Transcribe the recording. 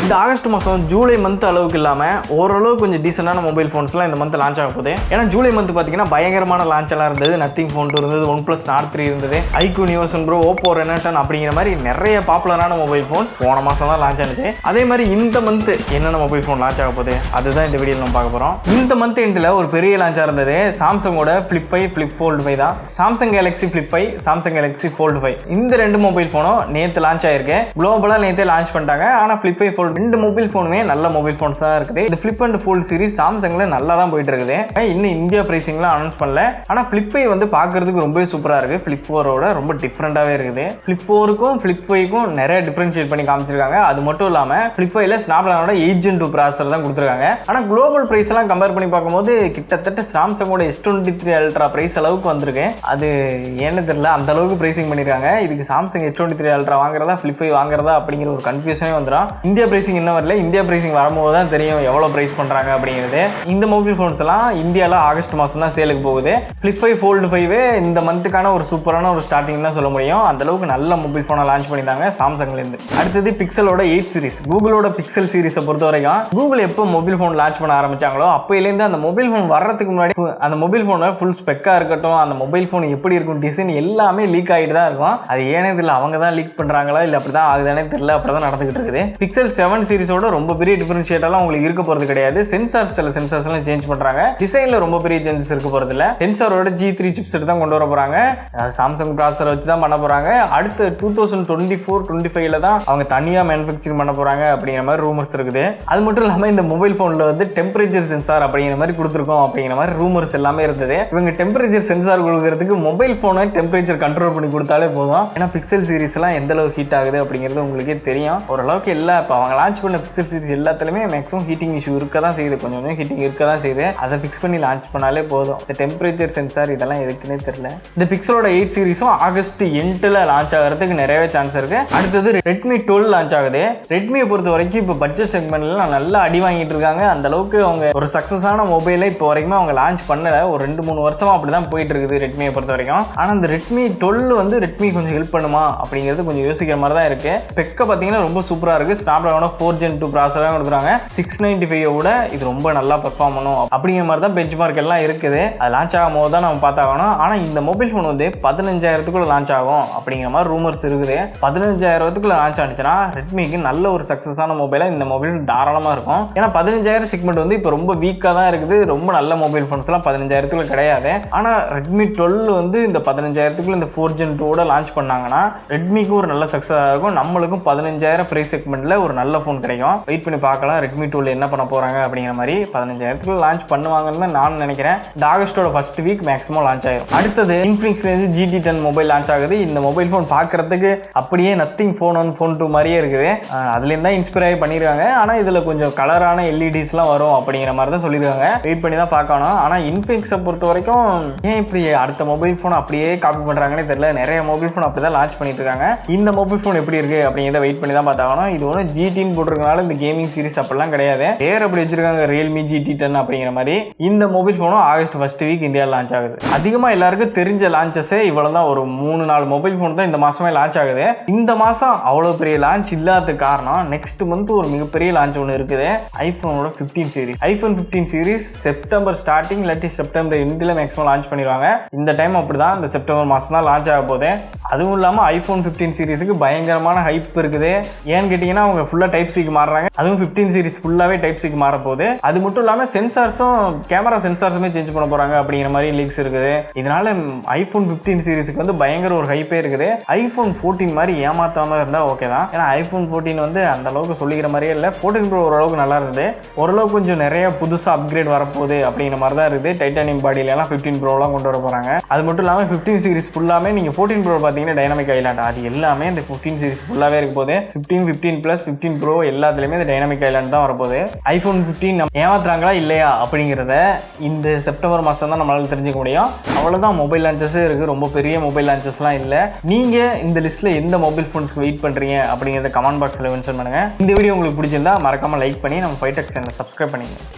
இந்த ஆகஸ்ட் மாதம் July month அளவுக்கு இல்லாமல் ஓரளவுக்கு கொஞ்சம் டீசெண்டான மொபைல் ஃபோன்ஸ்லாம் இந்த மந்த் லான்ச் ஆக போகுது. ஏன்னா ஜூலை மந்த் பார்த்தீங்கன்னா பயங்கரமான லான்ச் எல்லாம் இருந்தது. நத்திங் ஃபோன் 2 இருந்தது, OnePlus Nord 3 இருந்தது, iQOO Neo 7 Pro, Oppo Reno 10 அப்படிங்கிற மாதிரி நிறைய பாப்புலரான மொபைல் ஃபோன்ஸ் போன மாதம் தான் லான்ச் ஆனிச்சு. அதே மாதிரி இந்த மந்த் என்னென்ன மொபைல் ஃபோன் லான்ச் ஆக போகுது அதுதான் இந்த வீடியோவில் நம்ம பார்க்க போகிறோம். இந்த மந்த் எண்டில் ஒரு பெரிய லான்ச்சாக இருந்தது சாம்சங்கோட Flip 5, Flip Fold 5 தான். Samsung Galaxy Flip 5, Samsung Galaxy Fold 5 இந்த ரெண்டு மொபைல் ஃபோனும் நேற்று லான்ச் ஆயிருக்கு. குளோபலாக நேற்றே லான்ச் பண்ணிட்டாங்க. ஆனால் Flip 5 Fold ரெண்டு மொபைல் ஃபோனுமே நல்ல மொபைல் ஃபோன்ஸ் தான் இருக்குது. இந்த Flip and Fold சீரிஸ் சாம்சங்ல நல்லா தான் போயிட்டு இருக்குது. இன்னும் இந்தியா பிரைசிங்லாம் அனௌன்ஸ் பண்ணல. ஆனால் Flip 5 வந்து பார்க்கறதுக்கு ரொம்ப சூப்பராக இருக்கு. Flip 4ஓட ரொம்ப டிஃப்ரெண்டாகவே இருக்குது. Flip 4க்கும் Flip 5க்கும் நிறைய டிஃபரன்ஷியேட் பண்ணி காமிச்சிருக்காங்க. அது மட்டும் இல்லாமல் Flip 5ல ஸ்னாப்டிராகனோட 8 Gen 2 ப்ராசஸர் தான் கொடுத்துருக்காங்க. ஆனால் குளோபல் பிரைஸ் எல்லாம் கம்பேர் பண்ணி பார்க்கும்போது கிட்டத்தட்ட சாம்சங்கோட S23 அல்ட்ரா பிரைஸ் அளவுக்கு வந்திருக்கு. அது ஏன்னு தெரியல, அந்த அளவுக்கு பிரைசிங் பண்ணிருக்காங்க. இதுக்கு சாம்சங் S23 அல்ட்ரா வாங்குறதா Flip 5 வாங்குறதா அப்படிங்கிற ஒரு கன்ஃபியூஷனே வந்துடும். இந்தியா பிரைசிங் இன்னும் வரல. இந்தியா பிரைசிங் வரும்போது தான் தெரியும் எவ்வளோ பிரைஸ் பண்ணுறாங்க அப்படிங்கிறது. இந்த மொபைல் ஃபோன்ஸ் எல்லாம் இந்தியாவில் ஆகஸ்ட் மாதம் தான் சேலுக்கு போகுது. Flip 5 Fold 5 இந்த மந்த்துக்கான ஒரு சூப்பரான ஒரு ஸ்டார்டிங் தான் சொல்ல முடியும். அந்த அளவுக்கு நல்ல மொபைல் ஃபோனை லான்ச் பண்ணிட்டாங்க சாம்சங்லேருந்து. அடுத்தது பிக்சலோட 8 சீரிஸ். கூகுளோட பிக்சல் சீரிஸை பொறுத்த வரைக்கும் கூகுள் எப்போ மொபைல் ஃபோன் லான்ச் பண்ண ஆரம்பிச்சாங்களோ அப்போலேருந்து அந்த மொபைல் ஃபோன் வர்றதுக்கு முன்னாடி அந்த மொபைல் ஃபோனை ஃபுல் ஸ்பெக்காக இருக்கட்டும், அந்த மொபைல் ஃபோன் எப்படி இருக்கும், டிசைன் எல்லாமே லீக் ஆகிட்டு தான் இருக்கும். அது ஏனே தெரியல, அவங்க தான் லீக் பண்ணுறாங்களா இல்லை அப்படி தான் ஆகுதானே தெரியல, அப்படி தான் நடந்துகிட்டு இருக்குது. பிக்சல் 7 சீரிஸோட ரொம்ப பெரிய டிஃபரன்ஷியேட்டெல்லாம் உங்களுக்கு இருக்க போகிறது கிடையாது. சென்சார்ஸ் சில சென்சார்ஸ்லாம் சேஞ்ச் பண்ணுறாங்க. டிசைனில் ரொம்ப பெரிய சேஞ்சஸ் இருக்க போகிறது இல்லை. சென்சாரோட G3 சிப்செட் தான் கொண்டு வர போகிறாங்க. சாம்சங் ப்ராசஸரை வச்சு தான் பண்ண போகிறாங்க. அடுத்து 2024-25ல தான் அவங்க தனியாக மேனுஃபேக்சரிங் பண்ண போகிறாங்க அப்படிங்கிற மாதிரி ரூமர்ஸ் இருக்குது. அது மட்டும் இல்லாமல் இந்த மொபைல் ஃபோனில் வந்து டெம்பரேச்சர் சென்சார் அப்படிங்கிற மாதிரி கொடுத்துருக்கோம் அப்படிங்கிற மாதிரி ரூமர்ஸ் எல்லாமே இருந்தது. இவங்க டெம்பரேச்சர் சென்சார் கொடுக்கறதுக்கு மொபைல் ஃபோனை டெம்பரேச்சர் கண்ட்ரோல் பண்ணி கொடுத்தாலே போதும். ஏன்னா பிக்சல் சீரிஸ்லாம் எந்த அளவுக்கு ஹீட் ஆகுது அப்படிங்கிறது உங்களுக்கே தெரியும். ஓரளவுக்கு இல்லை, இப்போ அவங்க லான்ச் பண்ண பிக்சல் சீரிஸ் எல்லாத்துலேயுமே மேக்ஸிமம் ஹீட்டிங் இஷ்யூ இருக்க தான் செய்யுது. கொஞ்சம் ஹீட்டிங் இருக்க தான் செய்யுது. அதை ஃபிக்ஸ் பண்ணி லான்ச் பண்ணாலே போதும். இந்த டெம்பரேச்சர் சென்சார் இதெல்லாம் எதுக்குன்னே தெரியல. இந்த பிக்சலோட 8 சீரிஸும் ஆகஸ்ட் எண்டில் லான்ச் ஆகிறதுக்கு நிறையவே சான்ஸ் இருக்கு. அடுத்தது Redmi 12 லான்ச் ஆகுது. ரெட்மியை பொறுத்த வரைக்கும் இப்போ பட்ஜெட் செக்மெண்ட்ல நல்லா அடி வாங்கிட்டு இருக்காங்க. அந்த அளவுக்கு அவங்க ஒரு சக்ஸஸான மொபைலை இப்போ வரைக்கும் அவங்க லான்ச் பண்ணல. ஒரு 2-3 வருஷமா அப்படி தான் போயிட்டு இருக்குது ரெட்மியை பொறுத்த வரைக்கும். ஆனால் இந்த Redmi 12 வந்து ரெட்மி கொஞ்சம் ஹெல்ப் பண்ணுமா அப்படிங்கிறது கொஞ்சம் யோசிக்கிற மாதிரி தான் இருக்கு. பெக்க பார்த்தீங்கன்னா ரொம்ப சூப்பராக இருக்கு. ஸ்னாப்டிராகனோட 4 Gen 2 ப்ராசஸர் கொடுக்குறாங்க. 695 விட இது ரொம்ப நல்லா பெர்ஃபார்ம் பண்ணும் அப்படிங்கிற மாதிரி தான் பெஞ்ச் மார்க் எல்லாம் இருக்குது. அது லான்ச் ஆகும் போது தான் நம்ம பார்த்தாகணும். ஆனால் இந்த மொபைல் ஃபோன் வந்து 15,000க்குள்ள லான்ச் ஆகும் அப்படிங்கிற மாதிரி ரூமர்ஸ் இருக்குது. 15,000க்குள்ள லான்ச் ஆனிச்சுன்னா ரெட்மிக்கு நல்ல ஒரு சக்ஸஸான மொபைலாக இந்த மொபைல் தாராளமாக இருக்கும். ஏன்னா 15,000 செக்மெண்ட் வந்து இப்போ ரொம்ப வீக்காக தான் இருக்குது. ரொம்ப நல்ல மொபைல் ஃபோன்ஸ்லாம் 15,000க்குள்ள கிடையாது. ஆனால் Redmi 12 வந்து இந்த 15,000க்குள்ள இந்த 4 Gen 2 லான்ச் பண்ணாங்கன்னா ரெட்மிக்கு ஒரு நல்ல சக்ஸஸாக இருக்கும். நம்மளுக்கும் 15,000 பிரைஸ் செக்மெண்ட்ல ஒரு நல்ல ஃபோன் கிடைக்கும். வெயிட் பண்ணி பார்க்கலாம் Redmi 12 என்ன பண்ண போறாங்க அப்படிங்கிற மாதிரி. 15,000க்குள்ள லான்ச் பண்ணுவாங்கன்னு தான் நான் நினைக்கிறேன். இந்த ஆகஸ்டோட ஃபர்ஸ்ட் வீக் மேக்ஸிமம் லான்ச் ஆயிரும். அடுத்தது இன்ஃபினிக்ஸ்லேருந்து GT10 மொபைல் லான்ச் ஆகுது. இந்த மொபைல் ஃபோன் பார்க்கறதுக்கு அப்படியே நத்திங் ஃபோன் 1 ஃபோன் 2 மாதிரியே இருக்குது. அதுலேருந்து தான் இன்ஸ்பயர் ஆகி பண்ணியிருக்காங்க. ஆனால் இதில் கொஞ்சம் கலரான LEDஸ்லாம் வரும் அப்படிங்கிற மாதிரி தான் சொல்லியிருக்காங்க. வெயிட் பண்ணி தான் பார்க்கணும். ஆனால் இன்ஃபினிக்ஸை பொறுத்த வரைக்கும் ஏன் இப்படி அடுத்த மொபைல் ஃபோன் அப்படியே காப்பி பண்ணுறாங்கன்னே தெரியல. நிறைய மொபைல் ஃபோன் அப்படி தான் லான்ச் பண்ணிட்டு இருக்காங்க. இந்த மொபைல் ஃபோன் எப்படி இருக்கு அப்படிங்கிறத வெயிட் பண்ணி தான் பார்த்தாகணும். இது ஒன்று GTன்னு போட்டிருக்கனால இந்த கேமிங் சீரிஸ் அப்படிலாம் கிடையாது. பேர் அப்படி வச்சிருக்காங்க Realme GT10 அப்படிங்கிற மாதிரி. இந்த மொபைல் ஃபோனும் ஆகஸ்ட் ஃபர்ஸ்ட் வீக் இந்தியாவில் லான்ச் ஆகுது. அதிகமாக எல்லாருக்கும் தெரிஞ்ச லான்ச்சஸே இவ்வளோ தான். ஒரு 3-4 மொபைல் ஃபோன் தான் இந்த மாசமே லான்ச் ஆகுது. இந்த மாதம் அவ்வளோ பெரிய லான்ச் இல்லாத காரணம் நெக்ஸ்ட் மந்த் ஒரு மிகப்பெரிய லான்ச் ஒன்று இருக்குது. ஐஃபோனோட 15 series. iPhone 15 series September starting இல்லாட்டி செப்டம்பர் எண்டில் மேக்ஸிமம் லான்ச் பண்ணிடுவாங்க. இந்த டைம் அப்படி தான், இந்த செப்டம்பர் மாதம் தான் லான்ச் ஆக போகுது. அதுவும் இல்லாமல் iPhone 15 சீரிஸுக்கு பயங்கரமான ஹைப் இருக்குது. ஏன்னு கேட்டிங்கன்னா அவங்க ஃபுல்லாக டைப் சிக்கு மாறுறாங்க. அதுவும் 15 சீரிஸ் ஃபுல்லாகவே டைப் சிக்கு மாற போகுது. அது மட்டும் இல்லாமல் சென்சார்ஸும் கேமரா சென்சார்ஸுமே சேஞ்ச் பண்ண போகிறாங்க அப்படிங்கிற மாதிரி லீக்ஸ் இருக்குது. இதனால iPhone 15 சீரிஸுக்கு வந்து பயங்கர ஒரு ஹைப்பே இருக்குது. iPhone 14 மாதிரி ஏமாத்தாமல் இருந்தால் ஓகே தான். ஏன்னா iPhone 14 வந்து அந்த அளவுக்கு சொல்லிக்கிற மாதிரியே இல்லை. 14 Pro ஓரளவுக்கு நல்லா இருந்தது. ஓரளவுக்கு கொஞ்சம் நிறைய புதுசாக அப்கிரேட் வரப்போகுது அப்படிங்கிற மாதிரி தான் இருக்குது. டைட்டானியம் பாடியிலலாம் 15 Proலாம் கொண்டு வர போகிறாங்க. அது மட்டும் இல்லாமல் 15 சீரிஸ் ஃபுல்லாமே நீங்கள் 14 Pro பார்த்தீங்கன்னா டைனாமிக் ஐலாண்ட் அது எல்லாமே இந்த 15 சீரிஸ் ஃபுல்லாகவே இருக்க போது. 15, 15 Plus, 15 Pro எல்லாத்துலேயுமே இந்த டைனாமிக் ஐலாண்ட் தான் வரப்போகுது. iPhone 15 ஏமாத்துறாங்களா இல்லையா அப்படிங்கிறத இந்த செப்டம்பர் மாதம் தான் நம்மளால தெரிஞ்சுக்க முடியும். அவ்வளோதான் மொபைல் லான்ச்சஸே இருக்குது. ரொம்ப பெரிய மொபைல் லான்ச்சஸ்லாம் இல்லை. நீங்கள் இந்த லிஸ்ட்டில் எந்த மொபைல் ஃபோன்ஸ்க்கு வெயிட் பண்ணுறீங்க அப்படிங்கிறத கமெண்ட் பாக்ஸில் மென்ஷன் பண்ணுங்கள். இந்த வீடியோ உங்களுக்கு பிடிச்சிருந்தா மறக்காமல் லைக் பண்ணி நம்ம ஃபைடெக் சேனலை சப்ஸ்கிரைப் பண்ணிங்க.